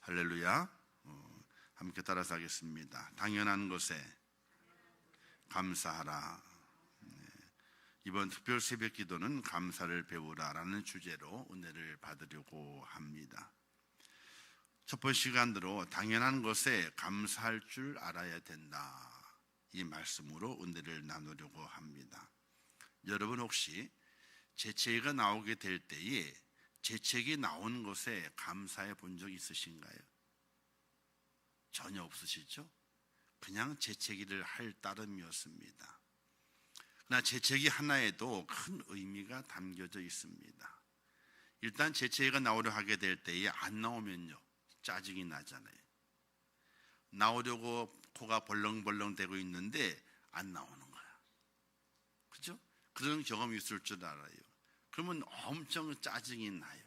할렐루야. 함께 따라서 하겠습니다. 당연한 것에 감사하라. 이번 특별 새벽 기도는 감사를 배우라라는 주제로 은혜를 받으려고 합니다. 첫 번째 시간으로 당연한 것에 감사할 줄 알아야 된다, 이 말씀으로 은혜를 나누려고 합니다. 여러분 혹시 재채기가 나오게 될 때에 재채기 나오는 것에 감사해 본 적 있으신가요? 전혀 없으시죠? 그냥 재채기를 할 따름이었습니다. 그러나 재채기 하나에도 큰 의미가 담겨져 있습니다. 일단 재채기가 나오려 하게 될 때에 안 나오면요, 짜증이 나잖아요. 나오려고 코가 벌렁벌렁 대고 있는데 안 나오는 거야. 그죠? 그런 경험이 있을 줄 알아요. 그러면 엄청 짜증이 나요.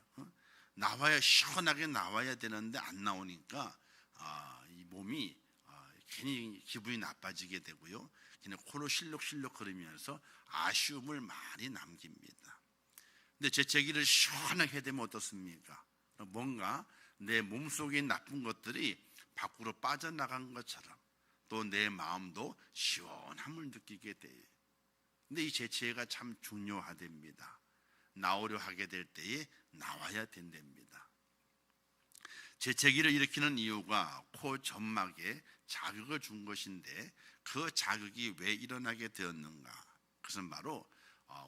나와야, 시원하게 나와야 되는데 안 나오니까 이 몸이 괜히 기분이 나빠지게 되고요, 그냥 코로 실룩실룩 거리면서 아쉬움을 많이 남깁니다. 근데 재채기를 시원하게 해야 되면 어떻습니까? 뭔가 내 몸속에 나쁜 것들이 밖으로 빠져나간 것처럼 또 내 마음도 시원함을 느끼게 돼요. 근데 이 재채기가 참 중요하답니다. 나오려 하게 될 때에 나와야 된답니다. 재채기를 일으키는 이유가 코 점막에 자극을 준 것인데, 그 자극이 왜 일어나게 되었는가? 그것은 바로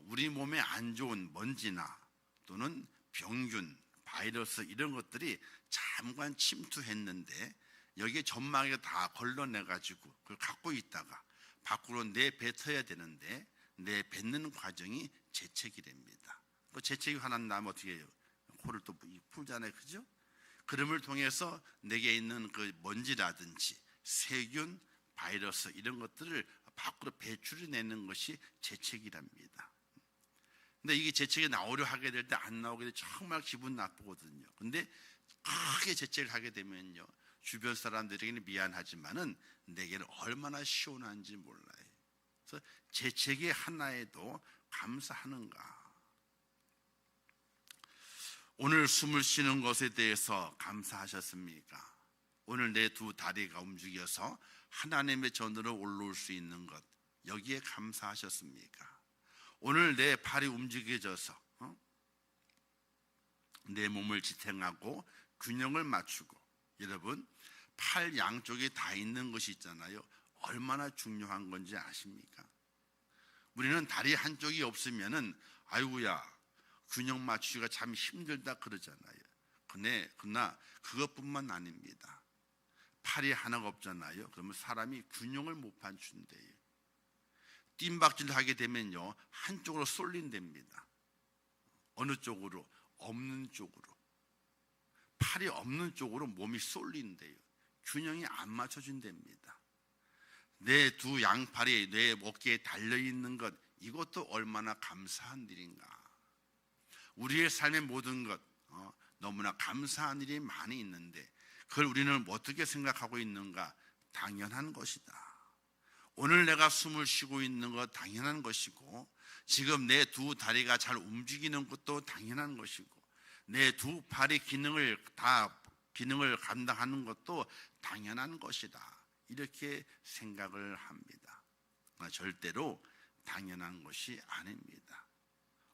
우리 몸에 안 좋은 먼지나 또는 병균, 바이러스 이런 것들이 잠깐 침투했는데, 여기에 점막에 다 걸러내가지고 그걸 갖고 있다가 밖으로 내뱉어야 되는데 내뱉는 과정이 재채기랍니다. 그 재채기 화난 다음에 어떻게 해요? 코를 또 풀잖아요, 그죠? 그름을 통해서 내게 있는 그 먼지라든지 세균, 바이러스 이런 것들을 밖으로 배출해내는 것이 재채기랍니다. 근데 이게 재채기 나오려 하게 될 때 안 나오게 되면 정말 기분 나쁘거든요. 근데 크게 재채기를 하게 되면요, 주변 사람들에게는 미안하지만은 내게는 얼마나 시원한지 몰라요. 그래서 재채기 하나에도 감사하는가? 오늘 숨을 쉬는 것에 대해서 감사하셨습니까? 오늘 내 두 다리가 움직여서 하나님의 전으로 올라올 수 있는 것, 여기에 감사하셨습니까? 오늘 내 팔이 움직여져서 내 몸을 지탱하고 균형을 맞추고, 여러분 팔 양쪽에 다 있는 것이 있잖아요. 얼마나 중요한 건지 아십니까? 우리는 다리 한쪽이 없으면은 아이고야 균형 맞추기가 참 힘들다 그러잖아요. 그러나 그것뿐만 아닙니다. 팔이 하나가 없잖아요. 그러면 사람이 균형을 못 맞춘대요. 뜀박질 하게 되면요, 한쪽으로 쏠린답니다. 어느 쪽으로? 없는 쪽으로. 팔이 없는 쪽으로 몸이 쏠린대요. 균형이 안 맞춰진답니다. 내 두 양팔이 내 어깨에 달려있는 것, 이것도 얼마나 감사한 일인가. 우리의 삶의 모든 것, 너무나 감사한 일이 많이 있는데 그걸 우리는 어떻게 생각하고 있는가? 당연한 것이다. 오늘 내가 숨을 쉬고 있는 것 당연한 것이고, 지금 내 두 다리가 잘 움직이는 것도 당연한 것이고, 내 두 팔의 기능을 감당하는 것도 당연한 것이다, 이렇게 생각을 합니다. 절대로 당연한 것이 아닙니다.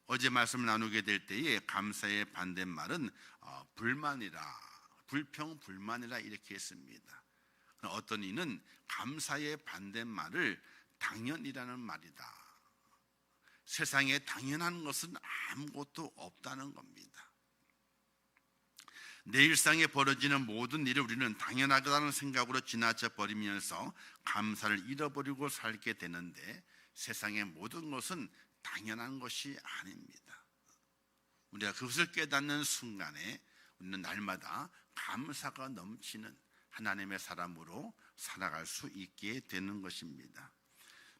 어제 말씀을 나누게 될 때에 감사의 반대말은 불만이라, 불평불만이라 이렇게 했습니다. 어떤 이는 감사의 반대말을 당연이라는 말이다. 세상에 당연한 것은 아무것도 없다는 겁니다. 내 일상에 벌어지는 모든 일을 우리는 당연하다는 생각으로 지나쳐 버리면서 감사를 잃어버리고 살게 되는데, 세상의 모든 것은 당연한 것이 아닙니다. 우리가 그것을 깨닫는 순간에 우리는 날마다 감사가 넘치는 하나님의 사람으로 살아갈 수 있게 되는 것입니다.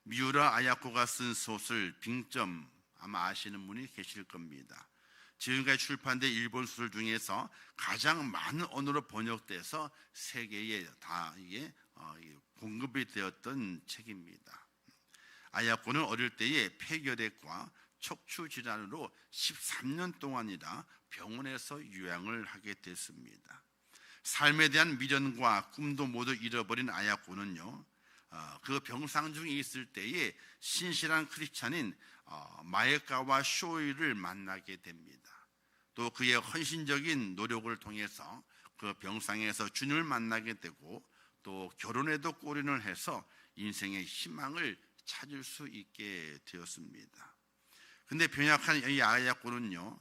미우라 아야코가 쓴 소설 빙점, 아마 아시는 분이 계실 겁니다. 지금까지 출판된 일본 소설 중에서 가장 많은 언어로 번역돼서 세계에 다 이게 공급이 되었던 책입니다. 아야코는 어릴 때에 폐결핵과 척추 질환으로 13년 동안이나 병원에서 요양을 하게 됐습니다. 삶에 대한 미련과 꿈도 모두 잃어버린 아야코는요, 그 병상 중에 있을 때에 신실한 크리스찬인 마에카와 쇼이를 만나게 됩니다. 또 그의 헌신적인 노력을 통해서 그 병상에서 주님을 만나게 되고 또 결혼에도 골인을 해서 인생의 희망을 찾을 수 있게 되었습니다. 근데 병약한 이 아야코는요,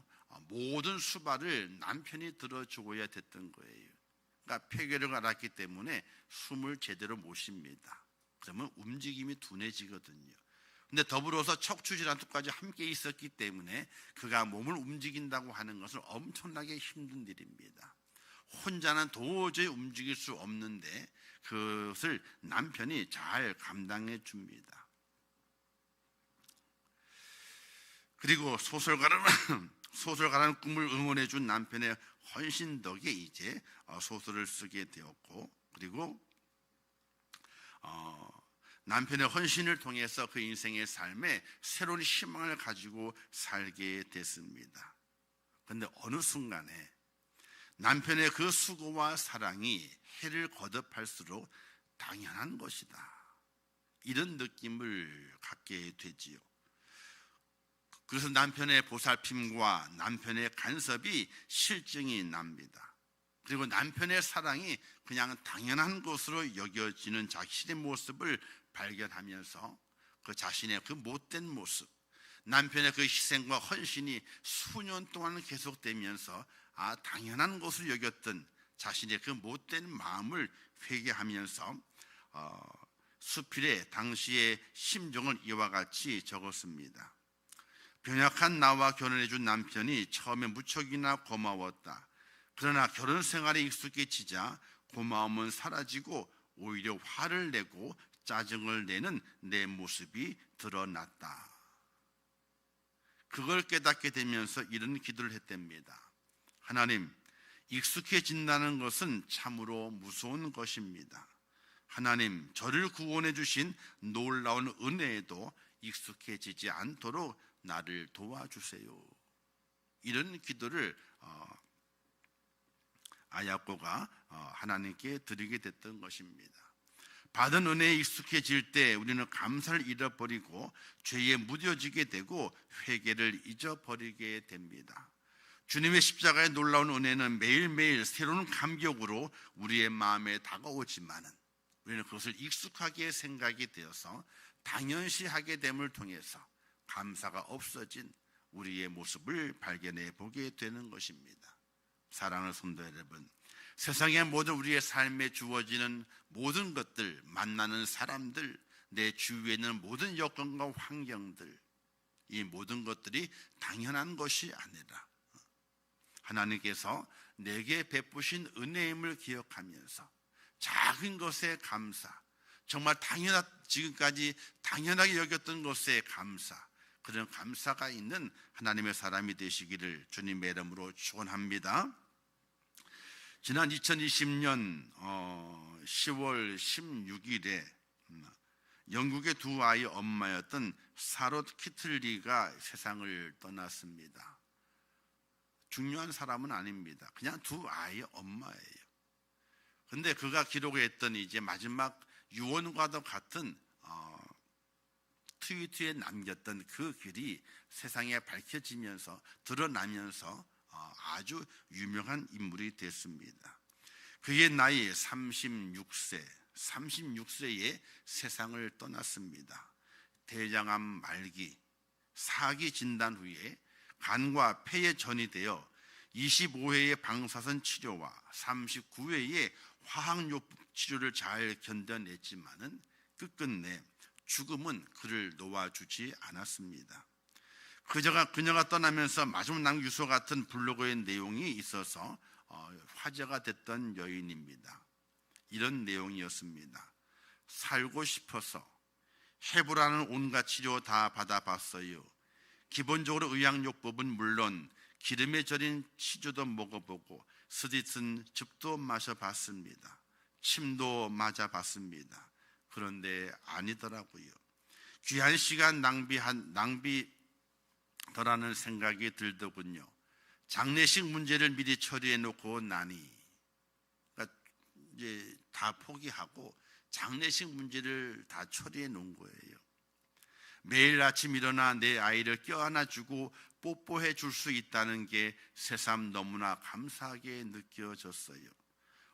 모든 수발을 남편이 들어주어야 됐던 거예요. 그러니까 폐결을 앓았기 때문에 숨을 제대로 못 쉽니다. 그러면 움직임이 둔해지거든요. 근데 더불어서 척추 질환까지 함께 있었기 때문에 그가 몸을 움직인다고 하는 것은 엄청나게 힘든 일입니다. 혼자는 도저히 움직일 수 없는데 그것을 남편이 잘 감당해 줍니다. 그리고 소설가라는 꿈을 응원해 준 남편의 헌신 덕에 이제 소설을 쓰게 되었고, 그리고 남편의 헌신을 통해서 그 인생의 삶에 새로운 희망을 가지고 살게 됐습니다. 그런데 어느 순간에 남편의 그 수고와 사랑이 해를 거듭할수록 당연한 것이다, 이런 느낌을 갖게 되지요. 그래서 남편의 보살핌과 남편의 간섭이 실증이 납니다. 그리고 남편의 사랑이 그냥 당연한 것으로 여겨지는 자신의 모습을 발견하면서 그 자신의 그 못된 모습, 남편의 그 희생과 헌신이 수년 동안 계속되면서 당연한 것으로 여겼던 자신의 그 못된 마음을 회개하면서 수필에 당시의 심정을 이와 같이 적었습니다. 병약한 나와 결혼해 준 남편이 처음에 무척이나 고마웠다. 그러나 결혼 생활에 익숙해지자 고마움은 사라지고 오히려 화를 내고 짜증을 내는 내 모습이 드러났다. 그걸 깨닫게 되면서 이런 기도를 했답니다. 하나님, 익숙해진다는 것은 참으로 무서운 것입니다. 하나님, 저를 구원해 주신 놀라운 은혜에도 익숙해지지 않도록 나를 도와주세요. 이런 기도를 아야코가 하나님께 드리게 됐던 것입니다. 받은 은혜에 익숙해질 때 우리는 감사를 잃어버리고 죄에 무뎌지게 되고 회개를 잊어버리게 됩니다. 주님의 십자가의 놀라운 은혜는 매일매일 새로운 감격으로 우리의 마음에 다가오지만은 우리는 그것을 익숙하게 생각이 되어서 당연시하게 됨을 통해서 감사가 없어진 우리의 모습을 발견해 보게 되는 것입니다. 사랑하는 성도 여러분, 세상의 모든 우리의 삶에 주어지는 모든 것들, 만나는 사람들, 내 주위에 있는 모든 여건과 환경들, 이 모든 것들이 당연한 것이 아니라 하나님께서 내게 베푸신 은혜임을 기억하면서 작은 것에 감사, 정말 지금까지 당연하게 여겼던 것에 감사, 그런 감사가 있는 하나님의 사람이 되시기를 주님의 이름으로 축원합니다. 지난 2020년 10월 16일에 영국의 두 아이 엄마였던 사롯 키틀리가 세상을 떠났습니다. 중요한 사람은 아닙니다. 그냥 두 아이의 엄마예요. 근데 그가 기록했던 이제 마지막 유언과도 같은 트위터에 남겼던 그 글이 세상에 밝혀지면서 드러나면서 아주 유명한 인물이 됐습니다. 그의 나이 36세에 세상을 떠났습니다. 대장암 말기, 4기 진단 후에 간과 폐에 전이 되어 25회의 방사선 치료와 39회의 화학요법 치료를 잘 견뎌냈지만은 끝끝내 죽음은 그를 놓아주지 않았습니다. 그녀가 떠나면서 마지막 남유서 같은 블로그의 내용이 있어서 화제가 됐던 여인입니다. 이런 내용이었습니다. 살고 싶어서 해보라는 온갖 치료 다 받아봤어요. 기본적으로 의학요법은 물론 기름에 절인 치주도 먹어보고 스디슨 즙도 마셔봤습니다. 침도 맞아봤습니다. 그런데 아니더라고요. 귀한 시간 낭비더라는 생각이 들더군요. 장례식 문제를 미리 처리해 놓고 나니, 그러니까 이제 다 포기하고 장례식 문제를 다 처리해 놓은 거예요. 매일 아침 일어나 내 아이를 껴안아주고 뽀뽀해 줄 수 있다는 게 새삼 너무나 감사하게 느껴졌어요.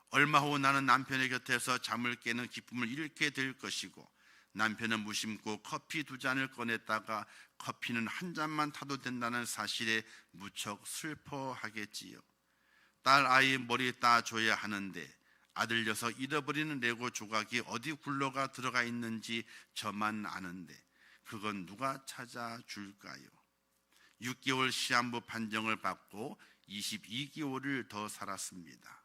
얼마 후 나는 남편의 곁에서 잠을 깨는 기쁨을 잃게 될 것이고, 남편은 무심코 커피 2잔을 꺼냈다가 커피는 한 잔만 타도 된다는 사실에 무척 슬퍼하겠지요. 딸 아이 머리 따줘야 하는데 아들 녀석 잃어버리는 레고 조각이 어디 굴러가 들어가 있는지 저만 아는데 그건 누가 찾아줄까요? 6개월 시한부 판정을 받고 22개월을 더 살았습니다.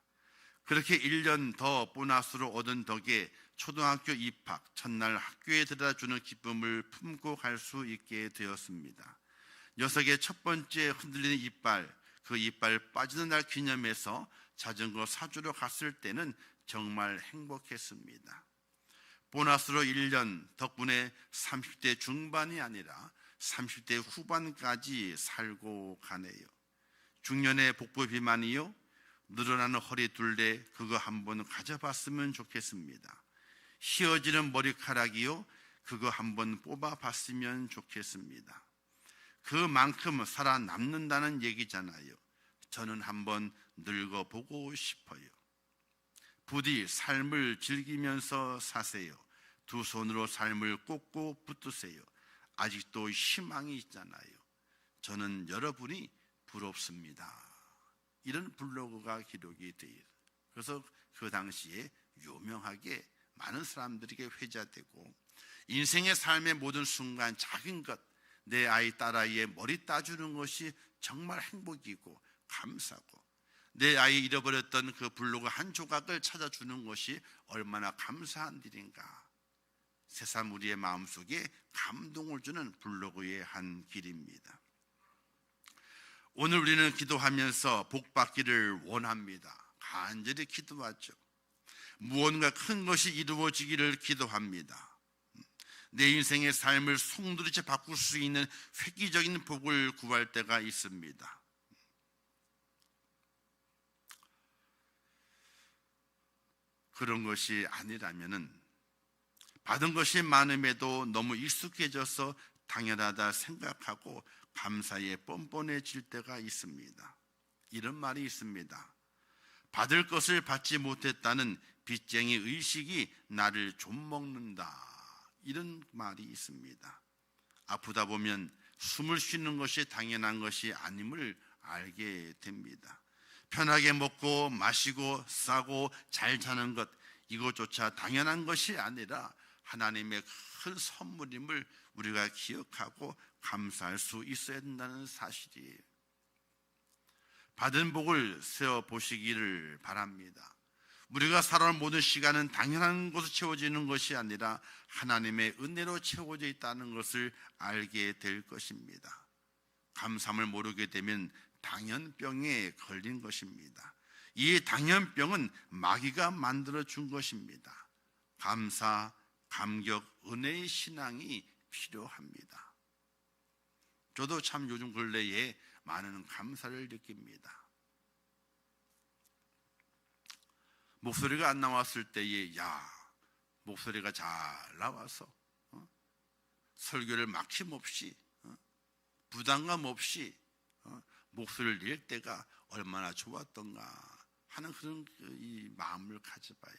그렇게 1년 더 보너스로 얻은 덕에 초등학교 입학 첫날 학교에 들여다주는 기쁨을 품고 갈 수 있게 되었습니다. 녀석의 첫 번째 흔들리는 이빨, 그 이빨 빠지는 날 기념해서 자전거 사주러 갔을 때는 정말 행복했습니다. 보너스로 1년 덕분에 30대 중반이 아니라 30대 후반까지 살고 가네요. 중년의 복부 비만이요, 늘어나는 허리 둘레, 그거 한번 가져봤으면 좋겠습니다. 휘어지는 머리카락이요, 그거 한번 뽑아봤으면 좋겠습니다. 그만큼 살아남는다는 얘기잖아요. 저는 한번 늙어보고 싶어요. 부디 삶을 즐기면서 사세요. 두 손으로 삶을 꽂고 붙드세요. 아직도 희망이 있잖아요. 저는 여러분이 부럽습니다. 이런 블로그가 기록이 돼요. 그래서 그 당시에 유명하게 많은 사람들에게 회자되고, 인생의 삶의 모든 순간 작은 것, 내 아이 딸아이의 머리 따주는 것이 정말 행복이고 감사고, 내 아이 잃어버렸던 그 블로그 한 조각을 찾아주는 것이 얼마나 감사한 일인가. 새삼 우리의 마음속에 감동을 주는 블로그의 한 길입니다. 오늘 우리는 기도하면서 복 받기를 원합니다. 간절히 기도하죠. 무언가 큰 것이 이루어지기를 기도합니다. 내 인생의 삶을 송두리째 바꿀 수 있는 획기적인 복을 구할 때가 있습니다. 그런 것이 아니라면은 받은 것이 많음에도 너무 익숙해져서 당연하다 생각하고 감사에 뻔뻔해질 때가 있습니다. 이런 말이 있습니다. 받을 것을 받지 못했다는 빚쟁이 의식이 나를 좀먹는다. 이런 말이 있습니다. 아프다 보면 숨을 쉬는 것이 당연한 것이 아님을 알게 됩니다. 편하게 먹고 마시고 싸고 잘 자는 것, 이것조차 당연한 것이 아니라 하나님의 큰 선물임을 우리가 기억하고 감사할 수 있어야 된다는 사실이에요. 받은 복을 세어보시기를 바랍니다. 우리가 살아온 모든 시간은 당연한 것으로 채워지는 것이 아니라 하나님의 은혜로 채워져 있다는 것을 알게 될 것입니다. 감사함을 모르게 되면 당연병에 걸린 것입니다. 이 당연병은 마귀가 만들어 준 것입니다. 감사, 감격, 은혜의 신앙이 필요합니다. 저도 참 요즘 근래에 많은 감사를 느낍니다. 목소리가 안 나왔을 때에 목소리가 잘 나와서 설교를 막힘없이 부담감 없이 목소리를 낼 때가 얼마나 좋았던가 하는 그런 이 마음을 가져봐요.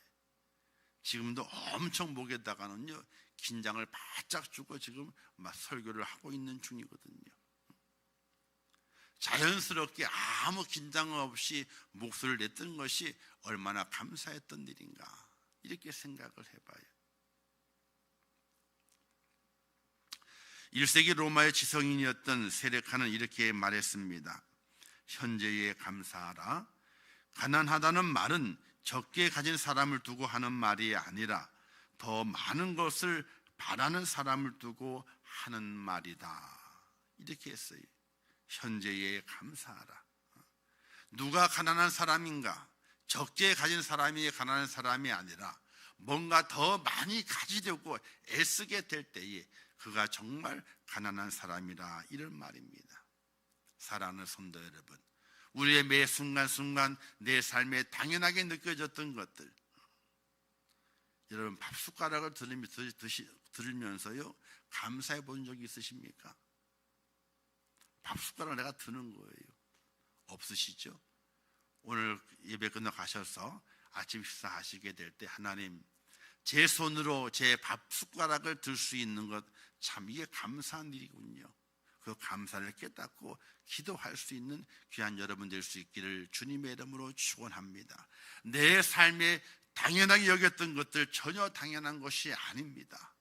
지금도 엄청 목에다가는요 긴장을 바짝 주고 지금 막 설교를 하고 있는 중이거든요. 자연스럽게 아무 긴장 없이 목소리를 냈던 것이 얼마나 감사했던 일인가, 이렇게 생각을 해봐요. 1세기 로마의 지성인이었던 세레카는 이렇게 말했습니다. 현재에 감사하라. 가난하다는 말은 적게 가진 사람을 두고 하는 말이 아니라 더 많은 것을 바라는 사람을 두고 하는 말이다. 이렇게 했어요. 현재에 감사하라. 누가 가난한 사람인가? 적게 가진 사람이 가난한 사람이 아니라 뭔가 더 많이 가지려고 애쓰게 될 때에 그가 정말 가난한 사람이라, 이런 말입니다. 사랑하는 성도 여러분, 우리의 매 순간순간 내 삶에 당연하게 느껴졌던 것들, 여러분 밥 숟가락을 들으면서요 감사해 본 적이 있으십니까? 밥 숟가락을 내가 드는 거예요. 없으시죠? 오늘 예배 끝나 가셔서 아침 식사하시게 될 때 하나님 제 손으로 제 밥 숟가락을 들 수 있는 것 참 이게 감사한 일이군요. 그 감사를 깨닫고 기도할 수 있는 귀한 여러분 될 수 있기를 주님의 이름으로 축원합니다. 내 삶에 당연하게 여겼던 것들 전혀 당연한 것이 아닙니다.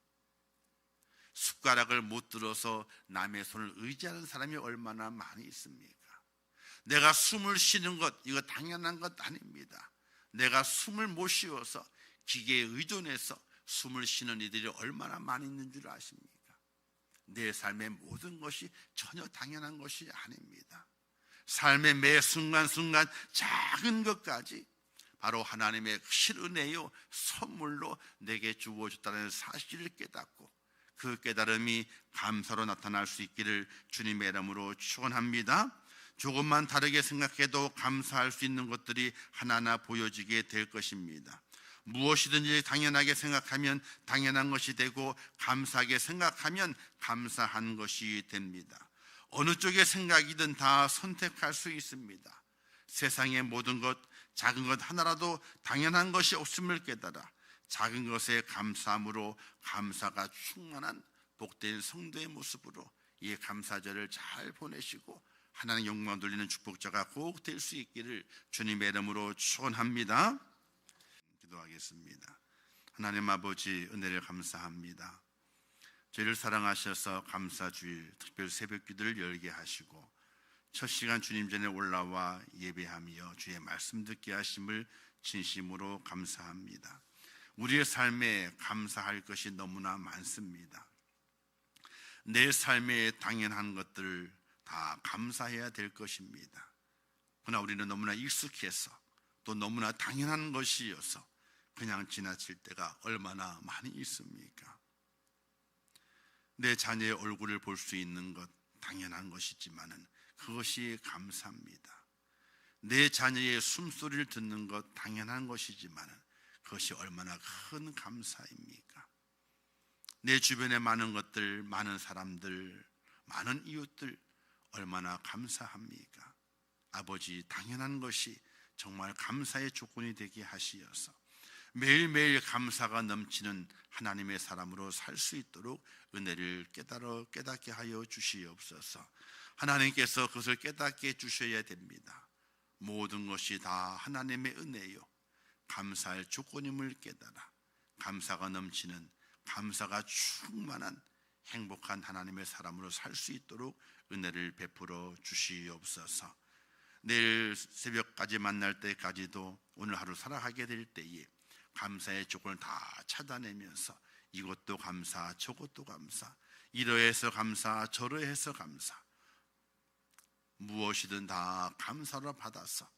숟가락을 못 들어서 남의 손을 의지하는 사람이 얼마나 많이 있습니까? 내가 숨을 쉬는 것 이거 당연한 것 아닙니다. 내가 숨을 못 쉬어서 기계에 의존해서 숨을 쉬는 이들이 얼마나 많이 있는 줄 아십니까? 내 삶의 모든 것이 전혀 당연한 것이 아닙니다. 삶의 매 순간순간 작은 것까지 바로 하나님의 실은혜요 선물로 내게 주어졌다는 사실을 깨닫고 그 깨달음이 감사로 나타날 수 있기를 주님의 이름으로 축원합니다. 조금만 다르게 생각해도 감사할 수 있는 것들이 하나하나 보여지게 될 것입니다. 무엇이든지 당연하게 생각하면 당연한 것이 되고 감사하게 생각하면 감사한 것이 됩니다. 어느 쪽의 생각이든 다 선택할 수 있습니다. 세상의 모든 것, 작은 것 하나라도 당연한 것이 없음을 깨달아 작은 것에 감사함으로 감사가 충만한 복된 성도의 모습으로 이 감사절을 잘 보내시고 하나님 영광 돌리는 축복자가 꼭 될 수 있기를 주님의 이름으로 축원합니다. 기도하겠습니다. 하나님 아버지 은혜를 감사합니다. 저희를 사랑하셔서 감사주일 특별 새벽기도를 열게 하시고 첫 시간 주님 전에 올라와 예배하며 주의 말씀 듣게 하심을 진심으로 감사합니다. 우리의 삶에 감사할 것이 너무나 많습니다. 내 삶에 당연한 것들을 다 감사해야 될 것입니다. 그러나 우리는 너무나 익숙해서 또 너무나 당연한 것이어서 그냥 지나칠 때가 얼마나 많이 있습니까? 내 자녀의 얼굴을 볼 수 있는 것 당연한 것이지만은 그것이 감사합니다. 내 자녀의 숨소리를 듣는 것 당연한 것이지만은 그것이 얼마나 큰 감사입니까? 내 주변에 많은 것들, 많은 사람들, 많은 이웃들 얼마나 감사합니까? 아버지 당연한 것이 정말 감사의 조건이 되게 하시어서 매일매일 감사가 넘치는 하나님의 사람으로 살 수 있도록 은혜를 깨닫게 하여 주시옵소서. 하나님께서 그것을 깨닫게 해주셔야 됩니다. 모든 것이 다 하나님의 은혜요 감사할 조건임을 깨달아 감사가 넘치는 감사가 충만한 행복한 하나님의 사람으로 살 수 있도록 은혜를 베풀어 주시옵소서. 내일 새벽까지 만날 때까지도 오늘 하루 살아가게 될 때에 감사의 조건을 다 찾아내면서 이것도 감사 저것도 감사 이러해서 감사 저러해서 감사 무엇이든 다 감사로 받아서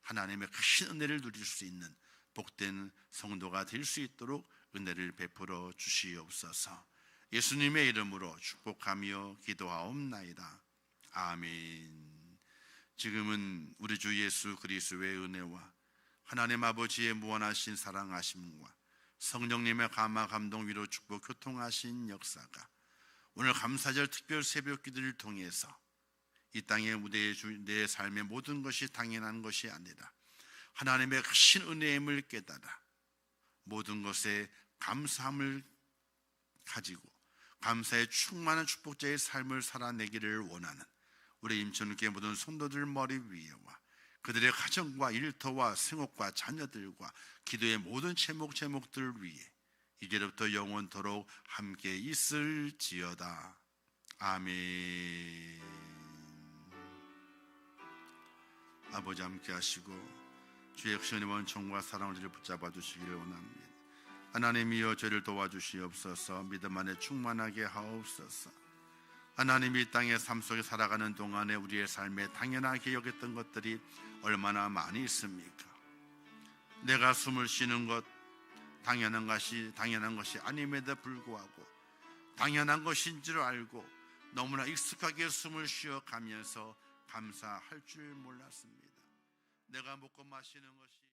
하나님의 큰 은혜를 누릴 수 있는 복된 성도가 될 수 있도록 은혜를 베풀어 주시옵소서. 예수님의 이름으로 축복하며 기도하옵나이다. 아멘. 지금은 우리 주 예수 그리스도의 은혜와 하나님 아버지의 무한하신 사랑하심과 성령님의 감화 감동 위로 축복 교통하신 역사가 오늘 감사절 특별 새벽 기도를 통해서 이 땅의 무대에 내 삶의 모든 것이 당연한 것이 아니라 하나님의 크신 은혜임을 깨달아 모든 것에 감사함을 가지고 감사의 충만한 축복자의 삶을 살아내기를 원하는 우리 임천교회 모든 성도들 머리 위에와 그들의 가정과 일터와 생업과 자녀들과 기도의 모든 제목들을 위해 이제부터 영원토록 함께 있을지어다. 아멘. 아버지 함께 하시고 주의 크신 원총과 사랑을 저를 붙잡아 주시기를 원합니다. 하나님이여 저를 도와주시옵소서. 믿음 안에 충만하게 하옵소서. 하나님이 이 땅의 삶 속에 살아가는 동안에 우리의 삶에 당연하게 여겼던 것들이 얼마나 많이 있습니까? 내가 숨을 쉬는 것 당연한 것이 아님에도 불구하고 당연한 것인 줄 알고 너무나 익숙하게 숨을 쉬어가면서 감사할 줄 몰랐습니다. 내가 먹고 마시는 것이